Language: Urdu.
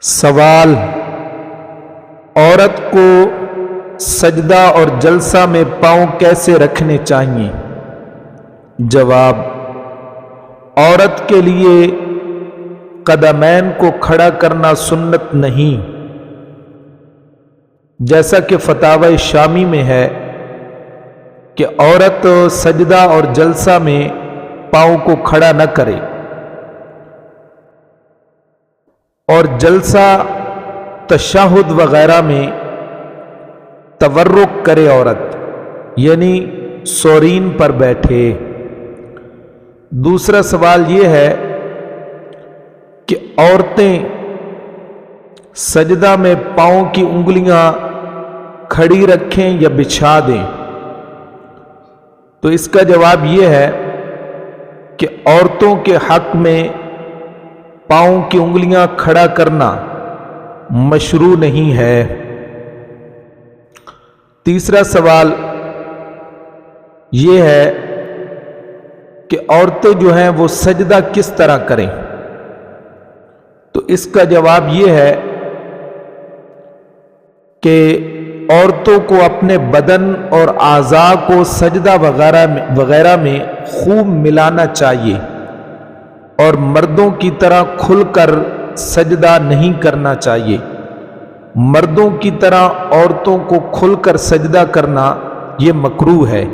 سوال: عورت کو سجدہ اور جلسہ میں پاؤں کیسے رکھنے چاہیے؟ جواب: عورت کے لیے قدمین کو کھڑا کرنا سنت نہیں، جیسا کہ فتاوی شامی میں ہے کہ عورت سجدہ اور جلسہ میں پاؤں کو کھڑا نہ کرے، اور جلسہ تشہد وغیرہ میں تورک کرے عورت، یعنی سورین پر بیٹھے۔ دوسرا سوال یہ ہے کہ عورتیں سجدہ میں پاؤں کی انگلیاں کھڑی رکھیں یا بچھا دیں؟ تو اس کا جواب یہ ہے کہ عورتوں کے حق میں پاؤں کی انگلیاں کھڑا کرنا مشروع نہیں ہے۔ تیسرا سوال یہ ہے کہ عورتیں جو ہیں وہ سجدہ کس طرح کریں؟ تو اس کا جواب یہ ہے کہ عورتوں کو اپنے بدن اور اعضاء کو سجدہ وغیرہ میں خوب ملانا چاہیے، اور مردوں کی طرح کھل کر سجدہ نہیں کرنا چاہیے۔ مردوں کی طرح عورتوں کو کھل کر سجدہ کرنا یہ مکروہ ہے۔